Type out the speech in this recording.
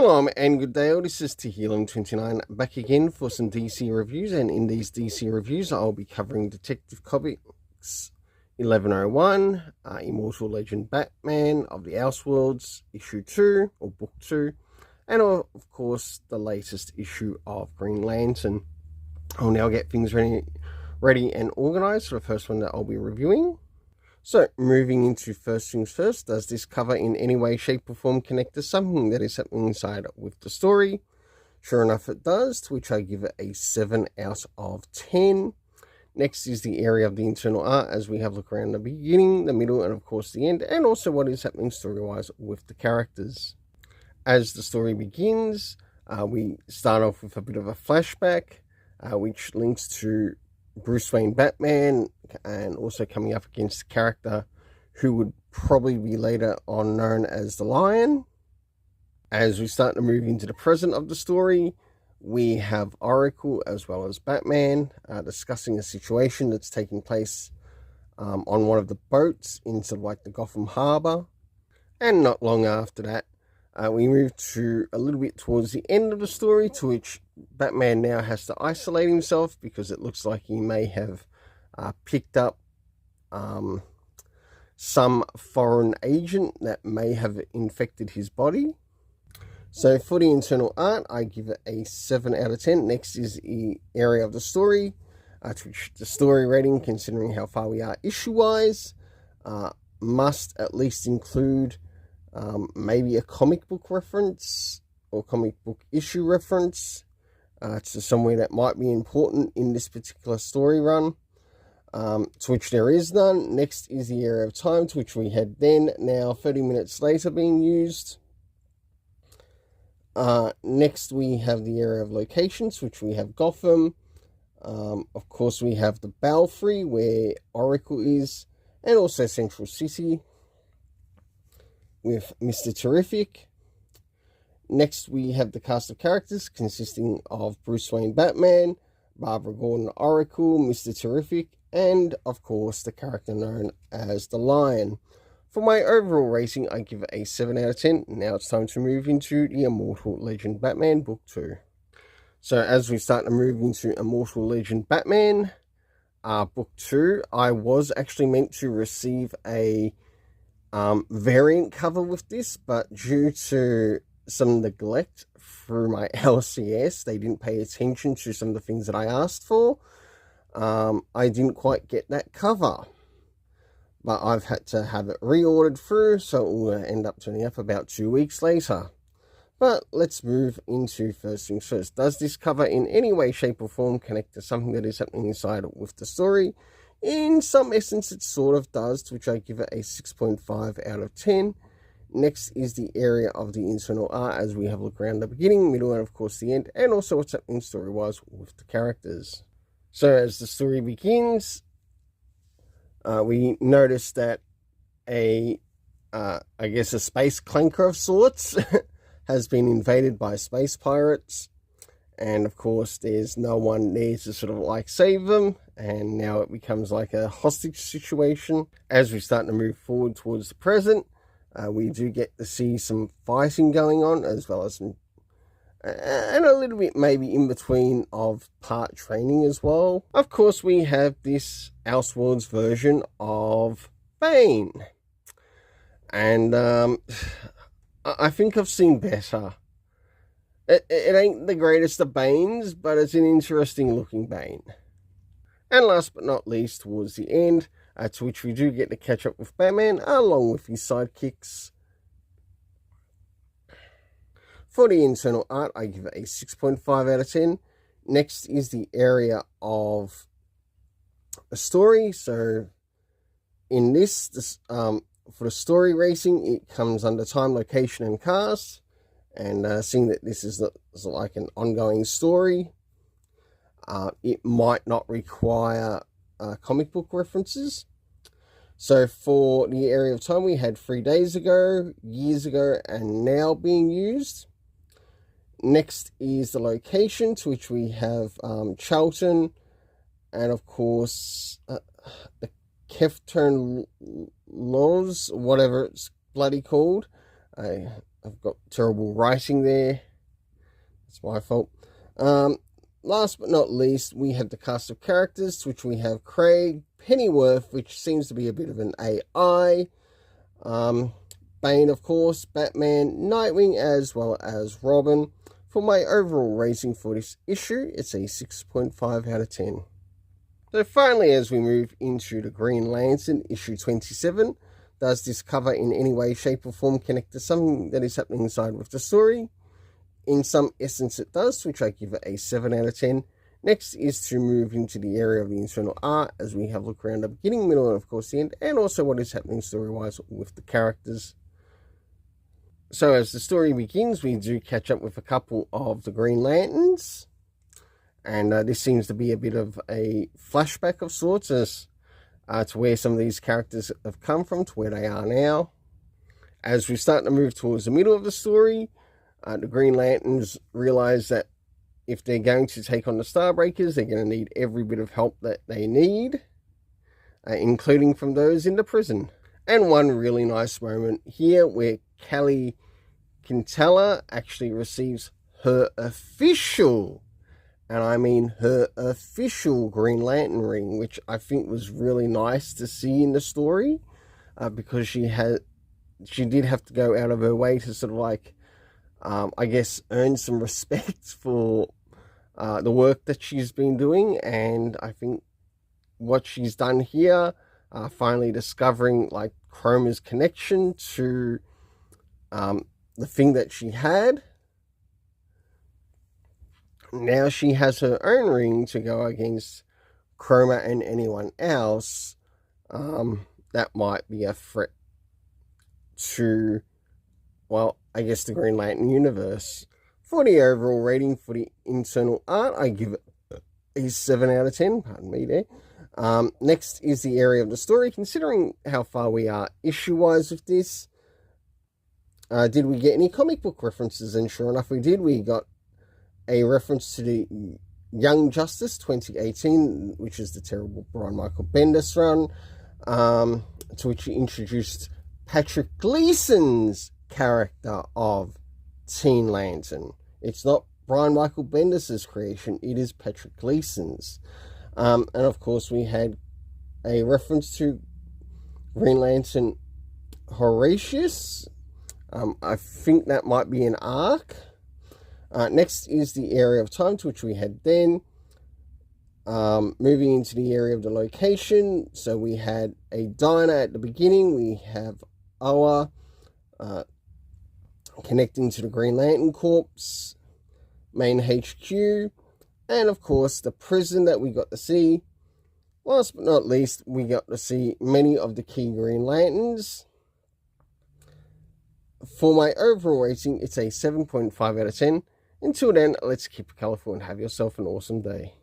Shalom and good day all, this is Tehillim29 back again for some DC reviews, and in these DC reviews I'll be covering Detective Comics 1101, Immortal Legend Batman of the Elseworlds, issue 2 or book 2, and of course the latest issue of Green Lantern. I'll now get things ready and organized for the first one that I'll be reviewing. So, moving into first things first, does this cover in any way, shape or form connect to something that is happening inside with the story? Sure enough it does, to which I give it a 7 out of 10. Next is the area of the internal art, as we have a look around the beginning, the middle and of course the end, and also what is happening story-wise with the characters. As the story begins, we start off with a bit of a flashback, which links to Bruce Wayne Batman, and also coming up against a character who would probably be later on known as the Lion. As we start to move into the present of the story, we have Oracle as well as Batman discussing a situation that's taking place on one of the boats into like the Gotham Harbor. And not long after that, we move to a little bit towards the end of the story, to which Batman now has to isolate himself because it looks like he may have picked up some foreign agent that may have infected his body. So for the internal art, I give it a 7 out of 10. Next is the area of the story, to which the story rating, considering how far we are issue-wise, must at least include maybe a comic book reference or comic book issue reference to somewhere that might be important in this particular story run, to which there is none. Next is the area of time, to which we had then, now 30 minutes later being used. Next we have the area of locations, which we have Gotham. Of course we have the Belfry where Oracle is, and also Central City with Mr. Terrific. Next we have the cast of characters consisting of Bruce Wayne Batman, Barbara Gordon Oracle, Mr. Terrific, and of course the character known as the Lion. For my overall rating, I give it a 7 out of 10. Now it's time to move into the Immortal Legend Batman Book 2. So as we start to move into Immortal Legend Batman Book 2, I was actually meant to receive a variant cover with this, but due to some neglect through my LCS, they didn't pay attention to some of the things that I asked for. I didn't quite get that cover, but I've had to have it reordered through, so it will end up turning up about 2 weeks later. But let's move into first things first. Does this cover in any way, shape or form connect to something that is happening inside with the story? In some essence it sort of does, to which I give it a 6.5 out of 10. Next is the area of the internal art, as we have a look around the beginning, middle and of course the end, and also what's happening story-wise with the characters. So as the story begins, we notice that I guess a space clanker of sorts has been invaded by space pirates, and of course there's no one there to sort of like save them, and now it becomes like a hostage situation. As we start to move forward towards the present, we do get to see some fighting going on, as well as some, and a little bit maybe in between of part training as well. Of course we have this Elseworlds version of Bane, and I think I've seen better. It ain't the greatest of Banes, but it's an interesting looking Bane. And last but not least, towards the end, to which we do get to catch up with Batman along with his sidekicks. For the internal art, I give it a 6.5 out of 10. Next is the area of a story. So in this for the story racing, it comes under time, location and cast. And seeing that this is like an ongoing story, it might not require comic book references. So for the area of time, we had 3 days ago, years ago, and now being used. Next is the location, to which we have Charlton, and of course the Kefturn Laws, whatever it's bloody called. I I've got terrible writing there. It's my fault. Last but not least, we have the cast of characters, which we have Craig, Pennyworth, which seems to be a bit of an AI, Bane, of course, Batman, Nightwing, as well as Robin. For my overall rating for this issue, it's a 6.5 out of 10. So finally, as we move into the Green Lantern, issue 27, does this cover in any way, shape or form connect to something that is happening inside with the story? In some essence it does, which I give it a 7 out of 10. Next is to move into the area of the internal art as we have a look around the beginning, middle, and of course the end, and also what is happening story-wise with the characters. So as the story begins, we do catch up with a couple of the Green Lanterns, and this seems to be a bit of a flashback of sorts as to where some of these characters have come from, to where they are now. As we start to move towards the middle of the story, the Green Lanterns realize that if they're going to take on the Starbreakers, they're going to need every bit of help that they need, including from those in the prison. And one really nice moment here where Kelly Quintella actually receives her official, and I mean her official, Green Lantern ring, which I think was really nice to see in the story, because she did have to go out of her way to sort of like, I guess, earn some respect for the work that she's been doing. And I think what she's done here, finally discovering like Chroma's connection to the thing that she had. Now she has her own ring to go against Chroma and anyone else that might be a threat to, well, I guess the Green Lantern universe. For the overall rating for the internal art, I give it a 7 out of 10. Pardon me there. Next is the area of the story. Considering how far we are issue-wise with this, did we get any comic book references? And sure enough, we did. We got a reference to the Young Justice 2018, which is the terrible Brian Michael Bendis run, to which he introduced Patrick Gleason's character of Teen Lantern. It's not Brian Michael Bendis' creation, it is Patrick Gleason's. And of course we had a reference to Green Lantern Horatius. I think that might be an arc. Next is the area of time, to which we had then. Moving into the area of the location, so we had a diner at the beginning. We have Oa connecting to the Green Lantern Corps, main HQ, and of course the prison that we got to see. Last but not least, we got to see many of the key Green Lanterns. For my overall rating, it's a 7.5 out of 10. Until then, let's keep it colourful and have yourself an awesome day.